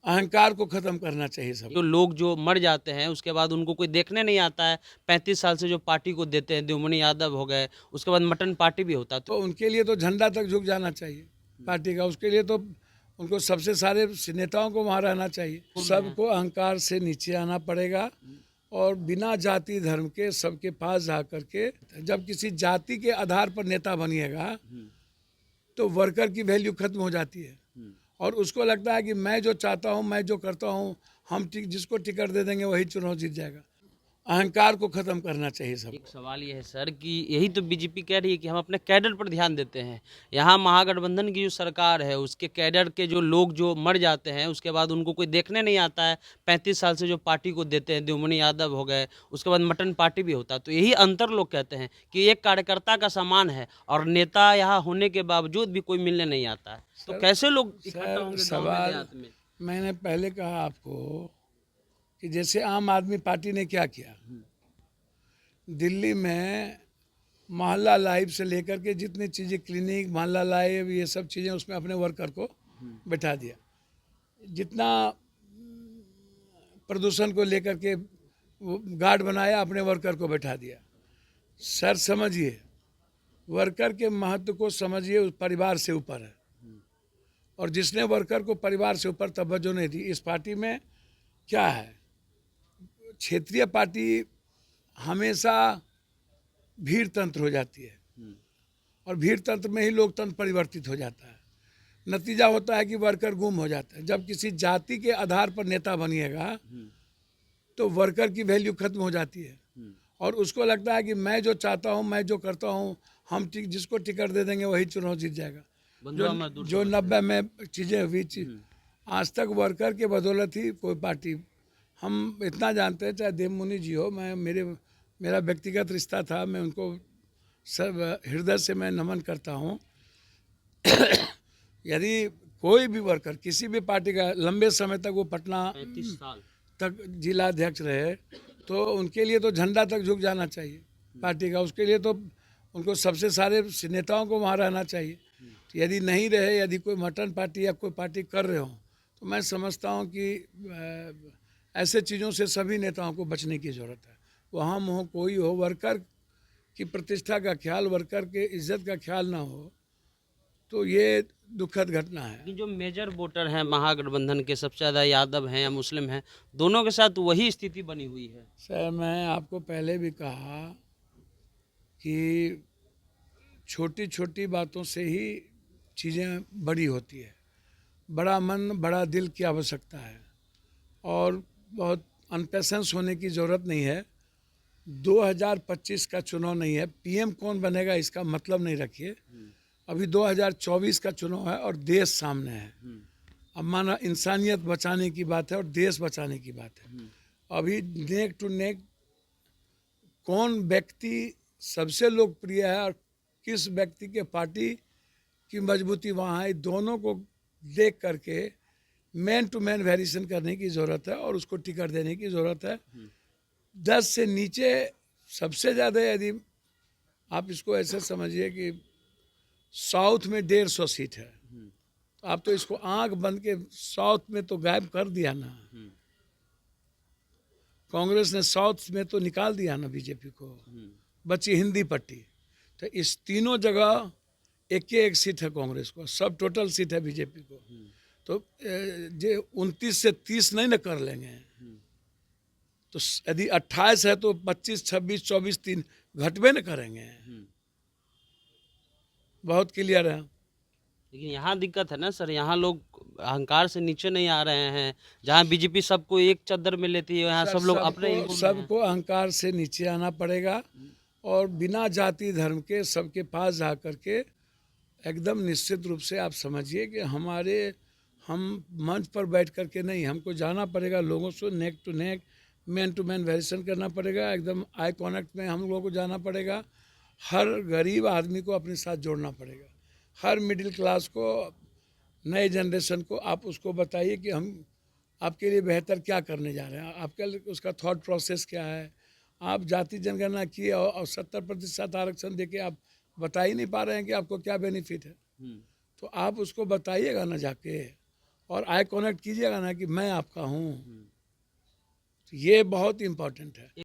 अहंकार को खत्म करना चाहिए सब। तो लोग जो मर जाते हैं उसके बाद उनको कोई देखने नहीं आता है। 35 साल से जो पार्टी को देते हैं, देवमणि यादव हो गए, उसके बाद मटन पार्टी भी होता है। तो उनके लिए तो झंडा तक झुक जाना चाहिए पार्टी का, उसके लिए तो उनको सबसे सारे नेताओं को वहाँ रहना चाहिए। सबको अहंकार से नीचे आना पड़ेगा और बिना जाति धर्म के सबके पास जा करके, जब किसी जाति के आधार पर नेता बनिएगा तो वर्कर की वैल्यू खत्म हो जाती है और उसको लगता है कि मैं जो चाहता हूँ, मैं जो करता हूँ, हम जिसको टिकट दे देंगे वही चुनाव जीत जाएगा। अहंकार को खत्म करना चाहिए सब। एक सवाल ये है सर कि यही तो बीजेपी कह रही है कि हम अपने कैडर पर ध्यान देते हैं। यहाँ महागठबंधन की जो सरकार है उसके कैडर के जो लोग जो मर जाते हैं उसके बाद उनको कोई देखने नहीं आता है। 35 साल से जो पार्टी को देते हैं, देवमणि यादव हो गए, उसके बाद मटन पार्टी भी होता है। तो यही अंतर लोग कहते हैं कि एक कार्यकर्ता का समान है और नेता यहाँ होने के बावजूद भी कोई मिलने नहीं आता है। तो कैसे लोग इकट्ठा होंगे गाँव में, देहात में? मैंने पहले कहा आपको कि जैसे आम आदमी पार्टी ने क्या किया, दिल्ली में मोहल्ला लाइव से लेकर के जितनी चीज़ें, क्लिनिक, मोहल्ला लाइव, ये सब चीज़ें, उसमें अपने वर्कर को बैठा दिया। जितना प्रदूषण को लेकर के गार्ड बनाया, अपने वर्कर को बैठा दिया। सर समझिए, वर्कर के महत्व को समझिए, उस परिवार से ऊपर है और जिसने वर्कर को परिवार से ऊपर तवज्जो नहीं दी। इस पार्टी में क्या है, क्षेत्रीय पार्टी हमेशा भीड़ तंत्र हो जाती है और भीड़ तंत्र में ही लोकतंत्र परिवर्तित हो जाता है। नतीजा होता है कि वर्कर गुम हो जाता है। जब किसी जाति के आधार पर नेता बनिएगा तो वर्कर की वैल्यू खत्म हो जाती है और उसको लगता है कि मैं जो चाहता हूँ, मैं जो करता हूँ, हम जिसको टिकट दे देंगे वही चुनाव जीत जाएगा। जो 90 में चीज़ें हुई, आज तक वर्कर के बदौलत ही कोई पार्टी, हम इतना जानते हैं, चाहे देवमुनि जी हो, मेरा व्यक्तिगत रिश्ता था, मैं उनको सब हृदय से मैं नमन करता हूँ। यदि कोई भी वर्कर किसी भी पार्टी का लंबे समय तक वो पटना 35 साल तक जिला अध्यक्ष रहे तो उनके लिए तो झंडा तक झुक जाना चाहिए पार्टी का, उसके लिए तो उनको सबसे सारे नेताओं को वहाँ रहना चाहिए। तो यदि नहीं रहे, यदि कोई मटन पार्टी या कोई पार्टी कर रहे हो तो मैं समझता हूँ कि ऐसे चीज़ों से सभी नेताओं को बचने की ज़रूरत है। वो हम हो, कोई हो, वर्कर की प्रतिष्ठा का ख्याल, वर्कर के इज्जत का ख्याल ना हो तो ये दुखद घटना है। कि जो मेजर वोटर हैं महागठबंधन के, सबसे ज़्यादा यादव हैं या मुस्लिम हैं, दोनों के साथ वही स्थिति बनी हुई है। सर मैं आपको पहले भी कहा कि छोटी छोटी बातों से ही चीज़ें बड़ी होती है। बड़ा मन बड़ा दिल की आवश्यकता है और बहुत अनपेशेंस होने की ज़रूरत नहीं है। 2025 का चुनाव नहीं है, पीएम कौन बनेगा इसका मतलब नहीं रखिए। अभी 2024 का चुनाव है और देश सामने है। अब माना इंसानियत बचाने की बात है और देश बचाने की बात है। अभी नेक टू नेक कौन व्यक्ति सबसे लोकप्रिय है और किस व्यक्ति के पार्टी की मजबूती वहाँ है, दोनों को देख करके मैन टू मैन वेरिएशन करने की ज़रूरत है और उसको टिकट देने की ज़रूरत है। 10 से नीचे सबसे ज़्यादा, यदि आप इसको ऐसे समझिए कि साउथ में 150 सीट है, तो आप तो इसको आंख बंद के साउथ में तो गायब कर दिया ना। कांग्रेस ने साउथ में तो निकाल दिया ना बीजेपी को, बची हिंदी पट्टी। तो इस तीनों जगह एक सीट है कांग्रेस को, सब टोटल सीट है बीजेपी को। तो ये 29 से 30 नहीं ना कर लेंगे, तो यदि 28 है तो 25, 26, 24, 3 घटबे न करेंगे। बहुत क्लियर है। लेकिन यहाँ दिक्कत है ना सर, यहाँ लोग अहंकार से नीचे नहीं आ रहे हैं। जहाँ बीजेपी सबको एक चद्दर में लेती है, यहाँ सब लोग अपने सबको अहंकार से नीचे आना पड़ेगा और बिना जाति धर्म के सबके पास जा करके एकदम निश्चित रूप से आप समझिए कि हम मंच पर बैठ करके नहीं, हमको जाना पड़ेगा लोगों से, neck to neck, man to man variation करना पड़ेगा, एकदम आई कॉन्टैक्ट में हम लोगों को जाना पड़ेगा। हर गरीब आदमी को अपने साथ जोड़ना पड़ेगा, हर मिडिल क्लास को, नए जनरेशन को आप उसको बताइए कि हम आपके लिए बेहतर क्या करने जा रहे हैं, आपके उसका थॉट प्रोसेस क्या है। आप जाति जनगणना किए और 70% आरक्षण देके आप बता ही नहीं पा रहे हैं कि आपको क्या बेनिफिट है। तो आप उसको बताइएगा ना जाके, और आई कनेक्ट कीजिएगा ना कि मैं आपका हूँ, तो ये बहुत इम्पोर्टेंट है।